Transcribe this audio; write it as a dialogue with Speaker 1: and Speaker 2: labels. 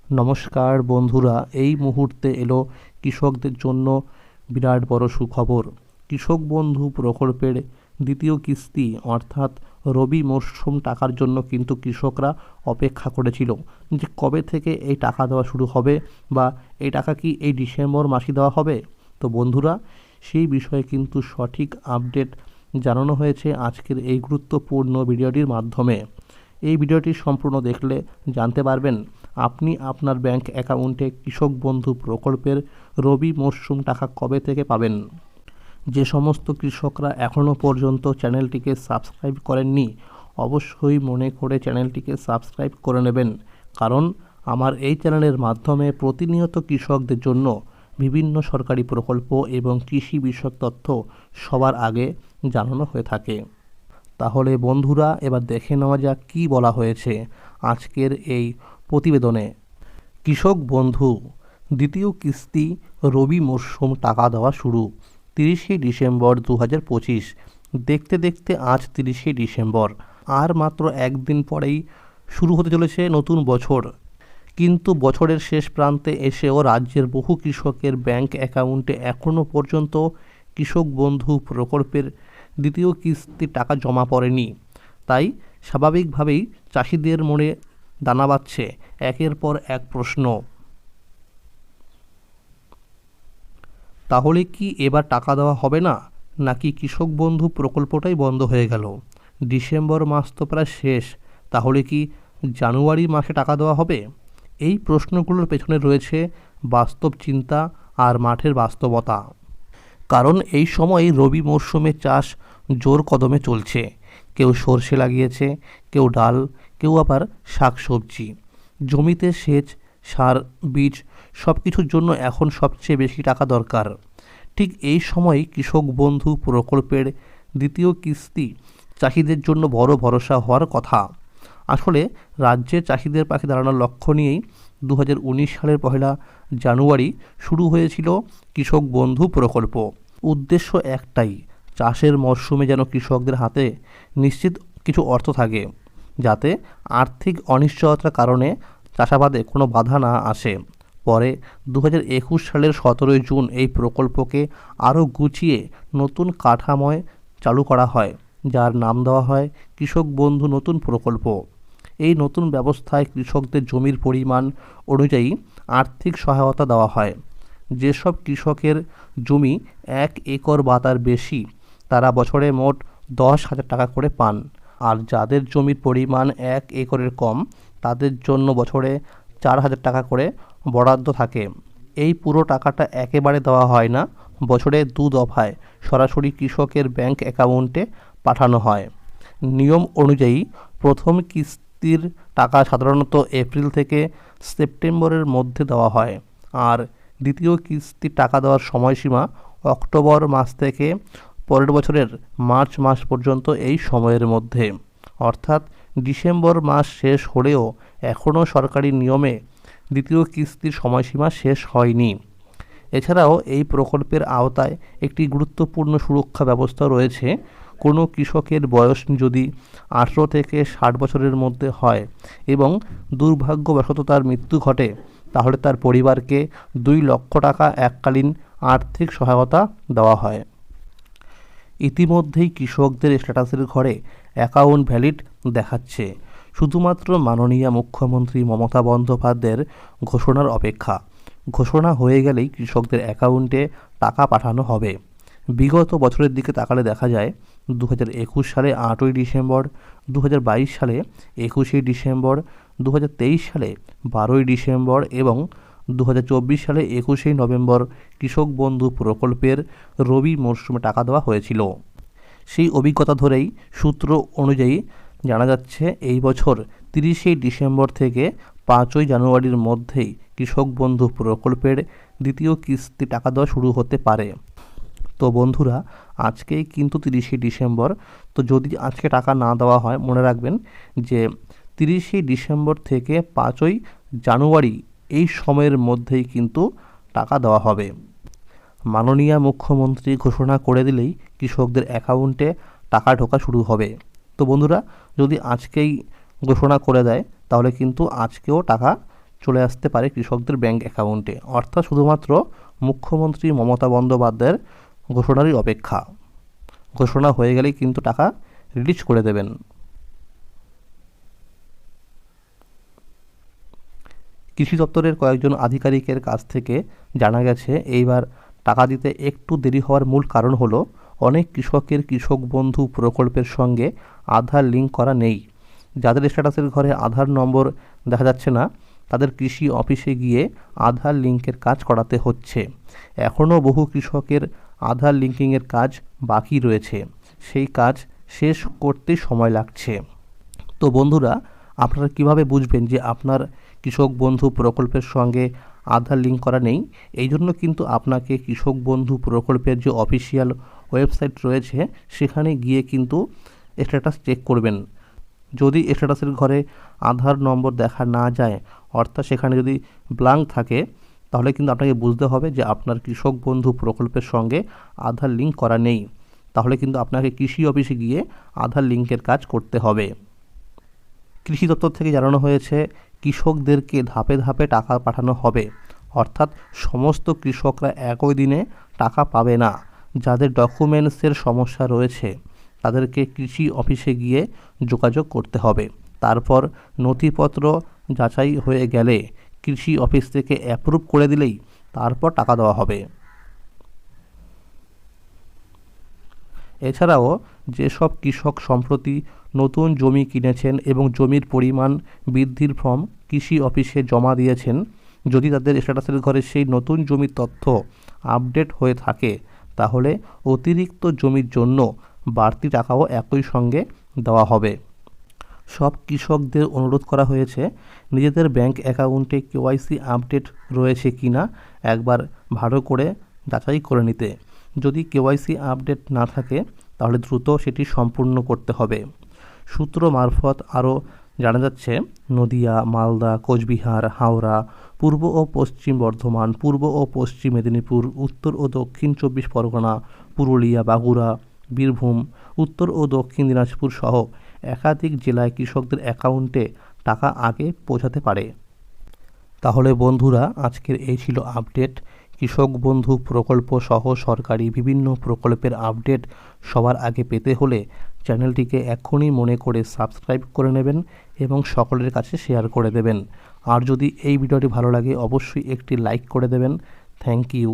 Speaker 1: নমস্কার বন্ধুরা, এই মুহূর্তে এলো কৃষকদের জন্য বিরাট বড় সুখবর। কৃষক বন্ধু প্রকল্পের দ্বিতীয় কিস্তি অর্থাৎ রবি মরশুম টাকার জন্য কিন্তু কৃষকরা অপেক্ষা করেছিল যে কবে থেকে এই টাকা দেওয়া শুরু হবে বা এই টাকা কি এই ডিসেম্বর মাসে দেওয়া হবে। তো বন্ধুরা, সেই বিষয়ে কিন্তু সঠিক আপডেট জানানো হয়েছে আজকের এই গুরুত্বপূর্ণ ভিডিওটির মাধ্যমে। এই ভিডিওটি সম্পূর্ণ দেখলে জানতে পারবেন আপনি আপনার ব্যাংক অ্যাকাউন্টে কৃষক বন্ধু প্রকল্পের রবি মরশুম টাকা কবে থেকে পাবেন। যে সমস্ত কৃষকরা এখনও পর্যন্ত চ্যানেলটিকে সাবস্ক্রাইব করেননি, অবশ্যই মনে করে চ্যানেলটিকে সাবস্ক্রাইব করে নেবেন, কারণ আমার এই চ্যানেলের মাধ্যমে প্রতিনিয়ত কৃষকদের জন্য বিভিন্ন সরকারি প্রকল্প এবং কৃষি বিষয়ক তথ্য সবার আগে জানানো হয়ে থাকে। তাহলে বন্ধুরা, এবার দেখে নেওয়া যাক কী বলা হয়েছে আজকের এই প্রতিবেদনে। কৃষক বন্ধু দ্বিতীয় কিস্তি রবি মরশুম টাকা দেওয়া শুরু 30শে ডিসেম্বর 2025। দেখতে দেখতে আজ 30শে ডিসেম্বর, আর মাত্র একদিন পরেই শুরু হতে চলেছে নতুন বছর। কিন্তু বছরের শেষ প্রান্তে এসেও রাজ্যের বহু কৃষকের ব্যাংক অ্যাকাউন্টে এখনও পর্যন্ত কৃষক বন্ধু প্রকল্পের দ্বিতীয় কিস্তির টাকা জমা পড়েনি। তাই স্বাভাবিকভাবেই চাষিদের মনে দানা বাঁধছে একের পর এক প্রশ্ন। তাহলে কি এবার টাকা দেওয়া হবে না, নাকি কৃষক বন্ধু প্রকল্পটাই বন্ধ হয়ে গেল? ডিসেম্বর মাস তো প্রায় শেষ, তাহলে কি জানুয়ারি মাসে টাকা দেওয়া হবে? এই প্রশ্নগুলোর পেছনে রয়েছে বাস্তব চিন্তা আর মাঠের বাস্তবতা। কারণ এই সময় রবি মরশুমে চাষ জোর কদমে চলছে। কেউ সরষে লাগিয়েছে, কেউ ডাল, কেউ আবার শাক সবজি। জমিতে সেচ, সার, বীজ সব কিছুর জন্য এখন সবচেয়ে বেশি টাকা দরকার। ঠিক এই সময় কৃষক বন্ধু প্রকল্পের দ্বিতীয় কিস্তি চাষিদের জন্য বড় ভরসা হওয়ার কথা। আসলে রাজ্যের চাষিদের পাশে দাঁড়ানোর লক্ষ্য নিয়েই 2019 সালের 1 জানুয়ারি শুরু হয়েছিল কৃষক বন্ধু প্রকল্প। উদ্দেশ্য একটাই, চাষের মরশুমে যেন কৃষকদের হাতে নিশ্চিত কিছু অর্থ থাকে, যাতে আর্থিক অনিশ্চয়তার কারণে চাষাবাদে কোনো বাধা না আসে। পরে 2021 সালের 17 জুন এই প্রকল্পকে আরও গুছিয়ে নতুন কাঠামোয় চালু করা হয়, যার নাম দেওয়া হয় কৃষক বন্ধু নতুন প্রকল্প। এই নতুন ব্যবস্থায় কৃষকদের জমির পরিমাণ অনুযায়ী আর্থিক সহায়তা দেওয়া হয়। যেসব কৃষকের জমি 1 একর বা তার বেশি, তারা বছরে মোট 10,000 টাকা করে পান, আর যাদের জমির পরিমাণ 1 একরের কম, তাদের জন্য বছরে 4,000 টাকা করে বরাদ্দ থাকে। এই পুরো টাকাটা একেবারে দেওয়া হয় না, বছরে 2 দফায় সরাসরি কৃষকের ব্যাংক অ্যাকাউন্টে পাঠানো হয়। নিয়ম অনুযায়ী প্রথম কিস্তির টাকা সাধারণত এপ্রিল থেকে সেপ্টেম্বরের মধ্যে দেওয়া হয়, আর দ্বিতীয় কিস্তির টাকা দেওয়ার সময়সীমা অক্টোবর মাস থেকে পরের বছরের মার্চ মাস পর্যন্ত। এই সময়ের মধ্যে, অর্থাৎ ডিসেম্বর মাস শেষ হলেও এখনও সরকারি নিয়মে দ্বিতীয় কিস্তির সময়সীমা শেষ হয়নি। এছাড়াও এই প্রকল্পের আওতায় একটি গুরুত্বপূর্ণ সুরক্ষা ব্যবস্থা রয়েছে। কোনো কৃষকের বয়স যদি 18 থেকে 60 বছরের মধ্যে হয় এবং দুর্ভাগ্যবশত তার মৃত্যু ঘটে, তাহলে তার পরিবারকে 2 লক্ষ টাকা এককালীন আর্থিক সহায়তা দেওয়া হয়। ইতিমধ্যেই কৃষকদের স্ট্যাটাসের ঘরে অ্যাকাউন্ট ভ্যালিড দেখাচ্ছে। শুধুমাত্র মাননীয় মুখ্যমন্ত্রী মমতা বন্দ্যোপাধ্যায়ের ঘোষণার অপেক্ষা। ঘোষণা হয়ে গেলেই কৃষকদের অ্যাকাউন্টে টাকা পাঠানো হবে। বিগত বছরের দিকে তাকালে দেখা যায় 2021 সালে 8ই ডিসেম্বর, 2022 সালে 21শে ডিসেম্বর, 2023 সালে 12ই ডিসেম্বর এবং 2024 সালে 21শে নভেম্বর কৃষক বন্ধু প্রকল্পের রবি মরশুমে টাকা দেওয়া হয়েছিল। সেই অভিজ্ঞতা ধরেই সূত্র অনুযায়ী জানা যাচ্ছে এই বছর 30শে ডিসেম্বর থেকে 5ই জানুয়ারির মধ্যেই কৃষক বন্ধু প্রকল্পের দ্বিতীয় কিস্তি টাকা দেওয়া শুরু হতে পারে। তো বন্ধুরা, আজকেই কিন্তু 30শে ডিসেম্বর। তো যদি আজকে টাকা না দেওয়া হয়, মনে রাখবেন যে 30শে ডিসেম্বর থেকে 5ই জানুয়ারি এই সময়ের মধ্যেই কিন্তু টাকা দেওয়া হবে। মাননীয় মুখ্যমন্ত্রী ঘোষণা করে দিলেই কৃষকদের অ্যাকাউন্টে টাকা ঢোকা শুরু হবে। তো বন্ধুরা, যদি আজকেই ঘোষণা করে দেয়, তাহলে কিন্তু আজকেও টাকা চলে আসতে পারে কৃষকদের ব্যাংক অ্যাকাউন্টে। অর্থাৎ শুধুমাত্র মুখ্যমন্ত্রী মমতা বন্দ্যোপাধ্যায়ের ঘোষণারই অপেক্ষা। ঘোষণা হয়ে গেলেই কিন্তু টাকা রিলিজ করে দেবেন। কৃষি দপ্তরের কয়েকজন আধিকারিকের কাছ থেকে জানা গেছে এইবার টাকা দিতে একটু দেরি হওয়ার মূল কারণ হলো অনেক কৃষকের কৃষক বন্ধু প্রকল্পের সঙ্গে আধার লিঙ্ক করা নেই। যাদের স্ট্যাটাসের ঘরে আধার নম্বর দেখা যাচ্ছে না তাদের কৃষি অফিসে গিয়ে আধার লিঙ্কের কাজ করাতে হচ্ছে। এখনও বহু কৃষকের আধার লিঙ্কিংয়ের কাজ বাকি রয়েছে, সেই কাজ শেষ করতে সময় লাগছে। তো বন্ধুরা, আপনারা কিভাবে বুঝবেন যে আপনার কৃষক বন্ধু প্রকল্পের সঙ্গে আধার লিঙ্ক করা নেই? এই জন্য কিন্তু আপনাকে কৃষক বন্ধু প্রকল্পের যে অফিসিয়াল ওয়েবসাইট রয়েছে সেখানে গিয়ে কিন্তু স্ট্যাটাস চেক করবেন। যদি স্ট্যাটাসের ঘরে আধার নম্বর দেখা না যায়, অর্থাৎ সেখানে যদি ব্ল্যাঙ্ক থাকে, তাহলে কিন্তু আপনাকে বুঝতে হবে যে আপনার কৃষক বন্ধু প্রকল্পের সঙ্গে আধার লিঙ্ক করা নেই। তাহলে কিন্তু আপনাকে কৃষি অফিসে গিয়ে আধার লিঙ্কের কাজ করতে হবে। কৃষি দপ্তর থেকে জানানো হয়েছে কৃষকদেরকে ধাপে ধাপে টাকা পাঠানো হবে, অর্থাৎ সমস্ত কৃষকরা একই দিনে টাকা পাবে না। যাদের ডকুমেন্টসের সমস্যা রয়েছে তাদেরকে কৃষি অফিসে গিয়ে যোগাযোগ করতে হবে। তারপর নথিপত্র যাচাই হয়ে গেলে কৃষি অফিস থেকে অ্যাপ্রুভ করে দিলেই তারপর টাকা দেওয়া হবে। এছাড়াও যেসব কৃষক সম্প্রতি নতুন জমি কিনেছেন এবং জমির পরিমাণ বৃদ্ধির ফর্ম কৃষি অফিসে জমা দিয়েছেন, যদি তাদের স্ট্যাটাসের ঘরে সেই নতুন জমির তথ্য আপডেট হয়ে থাকে তাহলে অতিরিক্ত জমির জন্য বাড়তি টাকাও একই সঙ্গে দেওয়া হবে। সব কৃষকদের অনুরোধ করা হয়েছে নিজেদের ব্যাংক অ্যাকাউন্টে কেওয়াইসি আপডেট রয়েছে কিনা একবার ভালো করে যাচাই করে নিতে। যদি কেওয়াইসি আপডেট না থাকে তাহলে দ্রুত সেটি সম্পূর্ণ করতে হবে। সূত্র মারফত আরও জানা যাচ্ছে নদিয়া, মালদা, কোচবিহার, হাওড়া, পূর্ব ও পশ্চিম বর্ধমান, পূর্ব ও পশ্চিম মেদিনীপুর, উত্তর ও দক্ষিণ 24 পরগনা, পুরুলিয়া, বাঁকুড়া, বীরভূম, উত্তর ও দক্ষিণ দিনাজপুর সহ একাধিক জেলায় কৃষকদের অ্যাকাউন্টে টাকা আগে পৌঁছাতে পারে। তাহলে বন্ধুরা, আজকের এই ছিল আপডেট। কৃষক বন্ধু প্রকল্প সহ সরকারি বিভিন্ন প্রকল্পের আপডেট সবার আগে পেতে হলে চ্যানেলটিকে এখনই মনে করে সাবস্ক্রাইব করে নেবেন এবং সকলের কাছে শেয়ার করে দেবেন। আর যদি এই ভিডিওটি ভালো লাগে অবশ্যই একটি লাইক করে দেবেন। Thank you.